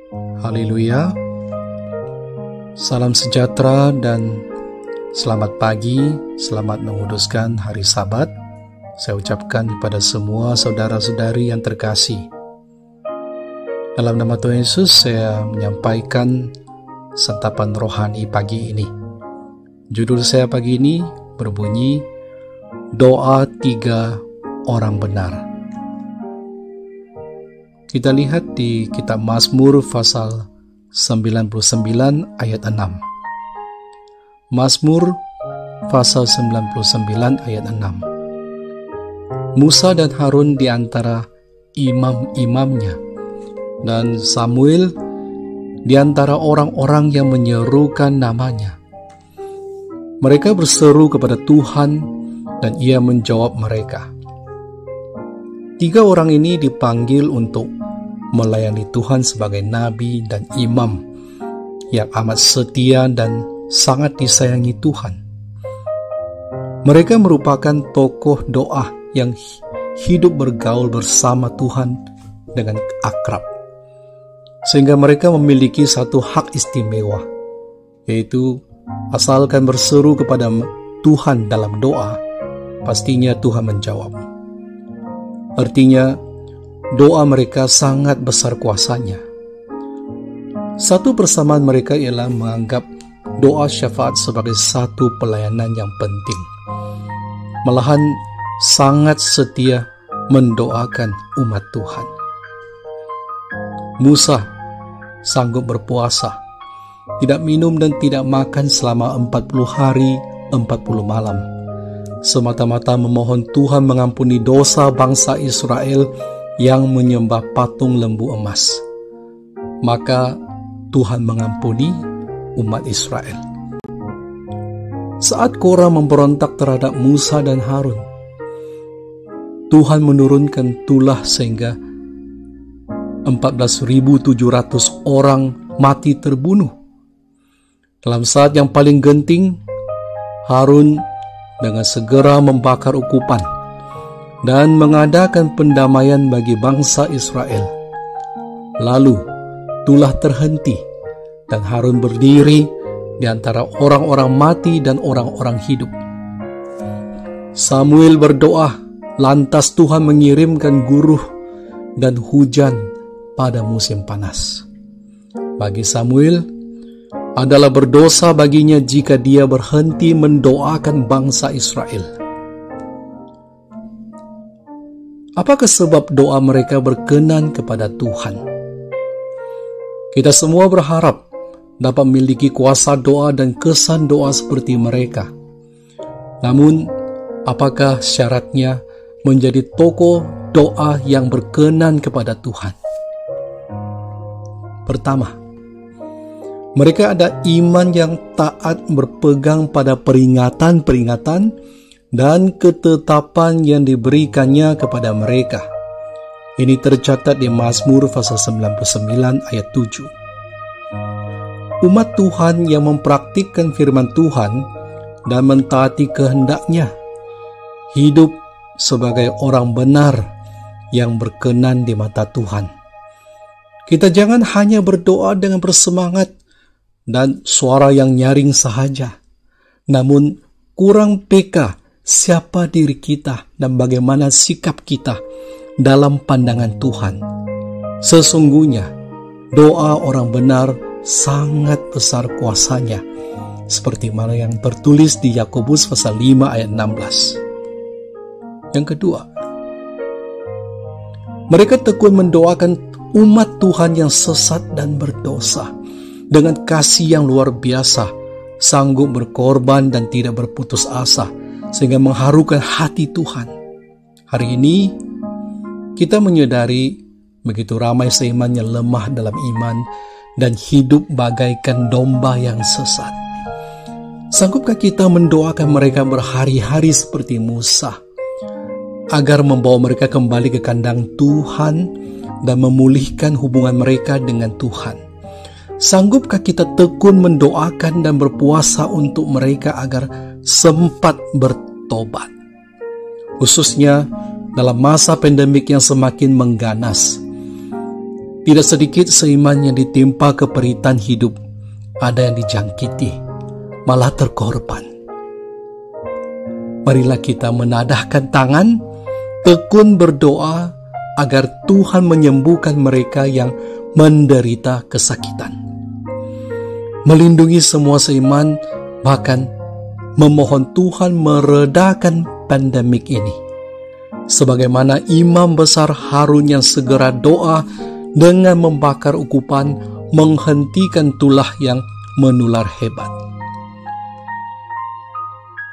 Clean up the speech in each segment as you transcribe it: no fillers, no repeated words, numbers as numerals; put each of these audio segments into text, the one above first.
Haleluya. Salam sejahtera dan selamat pagi, selamat menguduskan hari Sabat. Saya ucapkan kepada semua saudara-saudari yang terkasih. Dalam nama Tuhan Yesus, saya menyampaikan santapan rohani pagi ini. Judul saya pagi ini berbunyi, Doa 3 Orang Benar. Kita lihat di kitab Mazmur pasal 99 ayat 6. Mazmur pasal 99 ayat 6. Musa dan Harun di antara imam-imamnya, dan Samuel di antara orang-orang yang menyerukan namanya. Mereka berseru kepada Tuhan dan Ia menjawab mereka. 3 orang ini dipanggil untuk melayani Tuhan sebagai nabi dan imam yang amat setia dan sangat disayangi Tuhan. Mereka merupakan tokoh doa yang hidup bergaul bersama Tuhan dengan akrab, sehingga mereka memiliki satu hak istimewa, yaitu asalkan berseru kepada Tuhan dalam doa, pastinya Tuhan menjawab. Artinya, doa mereka sangat besar kuasanya. Satu persamaan mereka ialah menganggap doa syafaat sebagai satu pelayanan yang penting. Malahan sangat setia mendoakan umat Tuhan. Musa sanggup berpuasa, tidak minum dan tidak makan selama 40 hari 40 malam, semata-mata memohon Tuhan mengampuni dosa bangsa Israel yang menyembah patung lembu emas. Maka Tuhan mengampuni umat Israel. Saat Korah memberontak terhadap Musa dan Harun, Tuhan menurunkan tulah sehingga 14.700 orang mati terbunuh. Dalam saat yang paling genting, Harun dengan segera membakar ukupan dan mengadakan pendamaian bagi bangsa Israel. Lalu tulah terhenti dan Harun berdiri di antara orang-orang mati dan orang-orang hidup. Samuel berdoa, lantas Tuhan mengirimkan guruh dan hujan pada musim panas. Bagi Samuel, adalah berdosa baginya jika dia berhenti mendoakan bangsa Israel. Apakah sebab doa mereka berkenan kepada Tuhan? Kita semua berharap dapat memiliki kuasa doa dan kesan doa seperti mereka. Namun, apakah syaratnya menjadi tokoh doa yang berkenan kepada Tuhan? Pertama, mereka ada iman yang taat berpegang pada peringatan-peringatan dan ketetapan yang diberikannya kepada mereka. Ini tercatat di Mazmur pasal 99 ayat 7. Umat Tuhan yang mempraktikkan firman Tuhan dan mentaati kehendaknya hidup sebagai orang benar yang berkenan di mata Tuhan. Kita jangan hanya berdoa dengan bersemangat dan suara yang nyaring sahaja, namun kurang peka siapa diri kita dan bagaimana sikap kita dalam pandangan Tuhan. Sesungguhnya doa orang benar sangat besar kuasanya, seperti mana yang tertulis di Yakobus pasal 5 ayat 16. Yang kedua, mereka tekun mendoakan umat Tuhan yang sesat dan berdosa dengan kasih yang luar biasa, sanggup berkorban dan tidak berputus asa, sehingga mengharukan hati Tuhan. Hari ini kita menyadari begitu ramai seiman yang lemah dalam iman dan hidup bagaikan domba yang sesat. Sanggupkah kita mendoakan mereka berhari-hari seperti Musa, agar membawa mereka kembali ke kandang Tuhan dan memulihkan hubungan mereka dengan Tuhan? Sanggupkah kita tekun mendoakan dan berpuasa untuk mereka agar sempat bertobat, khususnya dalam masa pandemik yang semakin mengganas? Tidak sedikit seiman yang ditimpa keperitan hidup, ada yang dijangkiti, malah terkorban. Marilah kita menadahkan tangan, tekun berdoa agar Tuhan menyembuhkan mereka yang menderita kesakitan. Melindungi semua seiman, bahkan memohon Tuhan meredakan pandemik ini. Sebagaimana Imam Besar Harun yang segera doa dengan membakar ukupan menghentikan tulah yang menular hebat.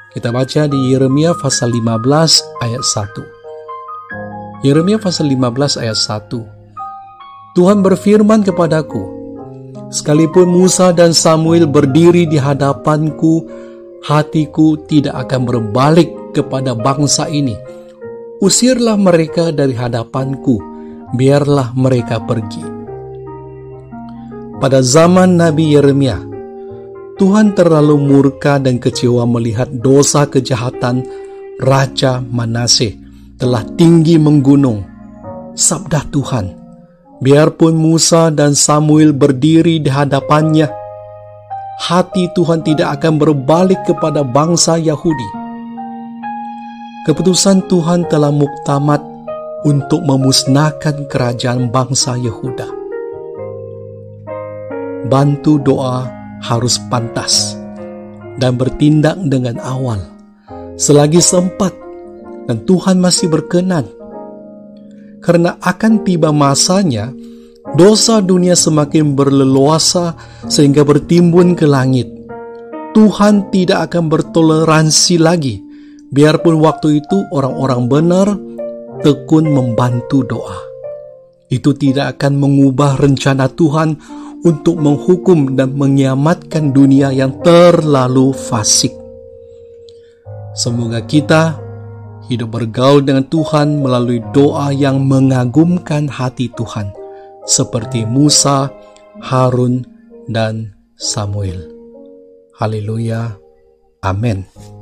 Kita baca di Yeremia pasal 15 ayat 1. Yeremia pasal 15 ayat 1. Tuhan berfirman kepadaku, sekalipun Musa dan Samuel berdiri di hadapanku, hatiku tidak akan berbalik kepada bangsa ini. Usirlah mereka dari hadapanku, biarlah mereka pergi. Pada zaman Nabi Yeremia, Tuhan terlalu murka dan kecewa melihat dosa kejahatan Raja Manase telah tinggi menggunung. Sabda Tuhan, biarpun Musa dan Samuel berdiri di hadapannya, hati Tuhan tidak akan berbalik kepada bangsa Yahudi. Keputusan Tuhan telah muktamad untuk memusnahkan kerajaan bangsa Yehuda. Bantu doa harus pantas dan bertindak dengan awal selagi sempat dan Tuhan masih berkenan. Karena akan tiba masanya dosa dunia semakin berleluasa sehingga bertimbun ke langit. Tuhan tidak akan bertoleransi lagi, biarpun waktu itu orang-orang benar tekun membantu doa. Itu tidak akan mengubah rencana Tuhan untuk menghukum dan mengiamatkan dunia yang terlalu fasik. Semoga kita hidup bergaul dengan Tuhan melalui doa yang mengagumkan hati Tuhan, seperti Musa, Harun, dan Samuel. Haleluya. Amin.